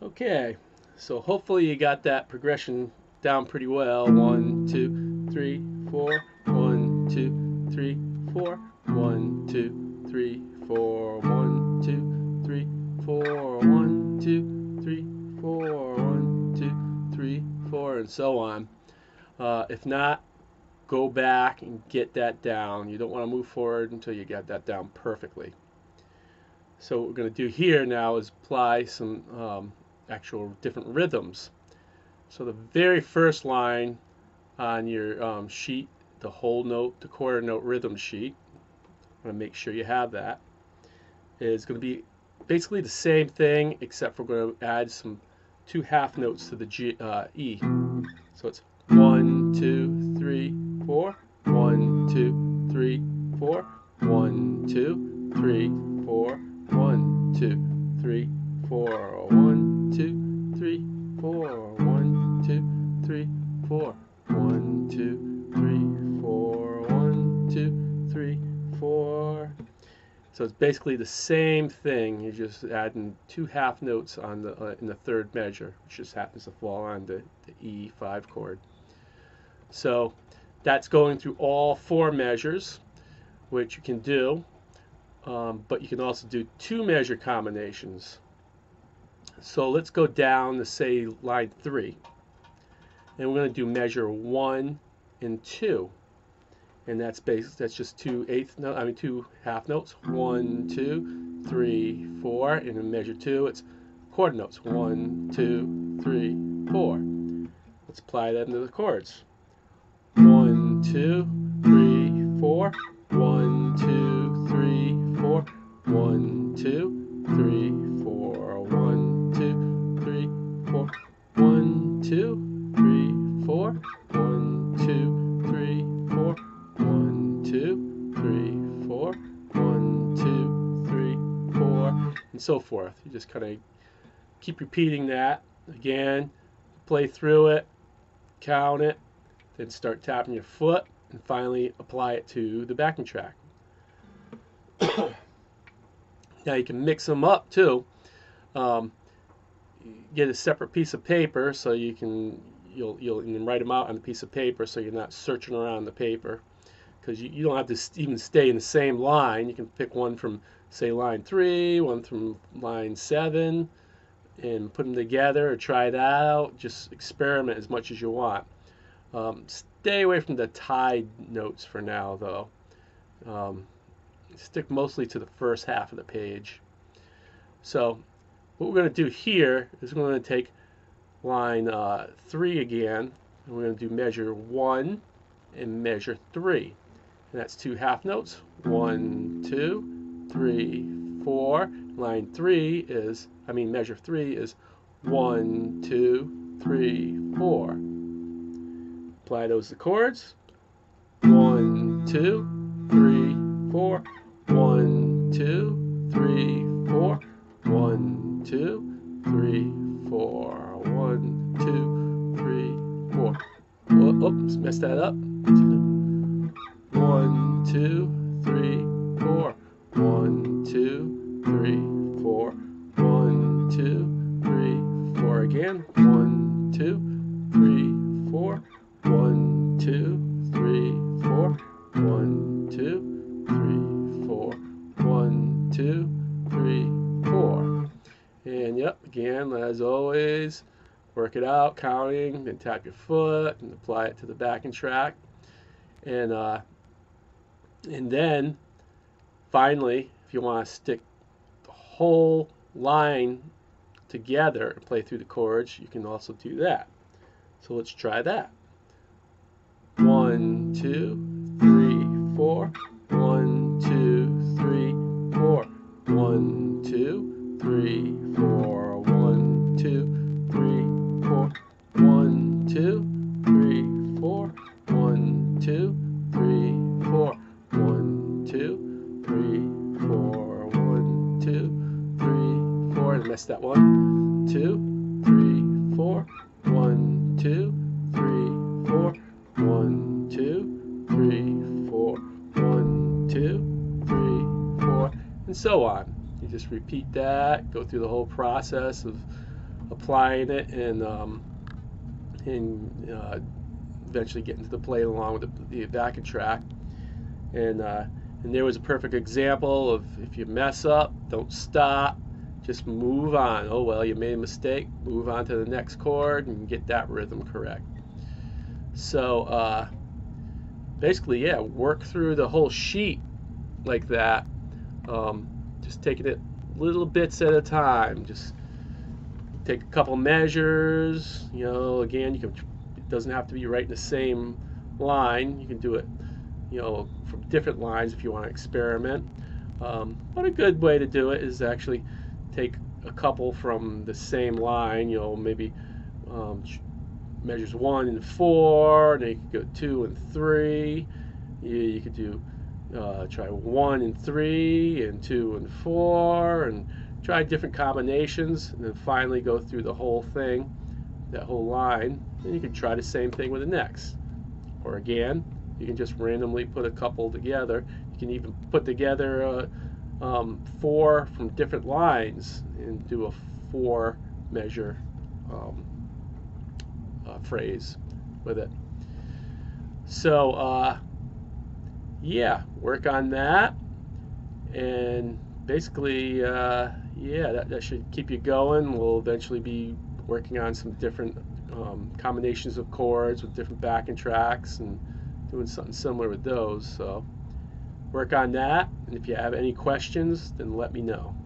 Okay, so hopefully you got that progression down pretty well. 1, 2, 3, 4. 1, 2, 3, 4. 1, 2, 3, 4. 1, 2, 3, 4. 1, 2, 3, 4. 1, 2, 3, 4, and so on. If not, go back and get that down. You don't want to move forward until you get that down perfectly. So what we're going to do here now is apply some actual different rhythms. So the very first line on your sheet, the whole note to quarter note rhythm sheet, I'm going to make sure you have that, is going to be basically the same thing, except we're going to add some 2 half notes to the E. So it's 1, 2, 3, 4, 1, 2, 3, 4, 1, 2, 3, 4, 1, 2, 3, 4, 1, 2, 3, 4, 1, 2, 3, 4, 1, 2, 3, 4, 1, 2, 3, 4. So it's basically the same thing. You're just adding 2 half notes on the in the third measure, which just happens to fall on the E5 chord. So that's going through all 4 measures, which you can do, but you can also do 2 measure combinations. So let's go down to, say, line 3, and we're going to do measure 1 and 2. And that's just 2 half notes. 1, 2, 3, 4. And in measure 2, it's quarter notes. 1, 2, 3, 4. Let's apply that into the chords. 1, 2, 3, 4. 1, 2, 3, 4. 1, 2, 3, 4. 1, 2, 3, 4. 1, 2, 3, 4. 1, 2, 3, 4. 1, 2, 3, 4. 1, 2, 3, 4, and so forth. You just kind of keep repeating that again, play through it, count it, then start tapping your foot, and finally apply it to the backing track. Now you can mix them up too. Get a separate piece of paper so you can write them out on a piece of paper so you're not searching around the paper, because you don't have to even stay in the same line. You can pick one from, say, line 3, one from line 7, and put them together or try that out. Just experiment as much as you want. Stay away from the tied notes for now, though. Stick mostly to the first half of the page. So what we're going to do here is we're going to take line 3 again, and we're going to do measure 1 and measure 3. And that's 2 half notes. 1, 2, 3, 4. Line 3 is, measure 3 is 1, 2, 3, 4. Apply those to chords. 1, 2, 3, 4. 1, 2, 3, 4. 1, 2, 3, 4. 1, 2, 3, 4. Oops, messed that up. 1, 2, 3, 4. 1, 2, 3, 4. 1, 2, 3, 4 again. 1, 2, 3, 4. 1, 2, 3, 4. 1, 2, 3, 4. 1, 2, 3, 4. And yep, again, as always, work it out, counting, then tap your foot and apply it to the backing track. And then finally, if you want to stick the whole line together and play through the chords, you can also do that. So let's try that. 1, 2, 3, 4. 1, 2, 3, 4. 1, 2, 3, 4. 1, 2, 3, 4. 1, 2, 3, 4. 1, 2, 3, 4. 1, 2, 3, 4. 1, 2, 3, 4. And I missed that one. 2, 3, 4. 1, 2, 3, 4. 1, 2, 3, 4. 1, 2, 3, 4. And so on. You just repeat that, go through the whole process of applying it and eventually getting to the play along with the backing track. And there was a perfect example of, if you mess up, don't stop, just move on. Oh well, you made a mistake, move on to the next chord and get that rhythm correct. So basically, yeah, work through the whole sheet like that, just taking it little bits at a time. Just take a couple measures. Again, it doesn't have to be right in the same line. You can do it from different lines if you want to experiment. But a good way to do it is actually take a couple from the same line. Maybe measures 1 and 4, and then you could go 2 and 3. You could do try 1 and 3 and 2 and 4, and try different combinations, and then finally go through the whole thing, that whole line. And you can try the same thing with the next. Or again, you can just randomly put a couple together. You can even put together 4 from different lines and do a 4 measure phrase with it. So yeah, work on that, and basically yeah, that should keep you going. We'll eventually be working on some different combinations of chords with different backing tracks and doing something similar with those. So work on that, and if you have any questions, then let me know.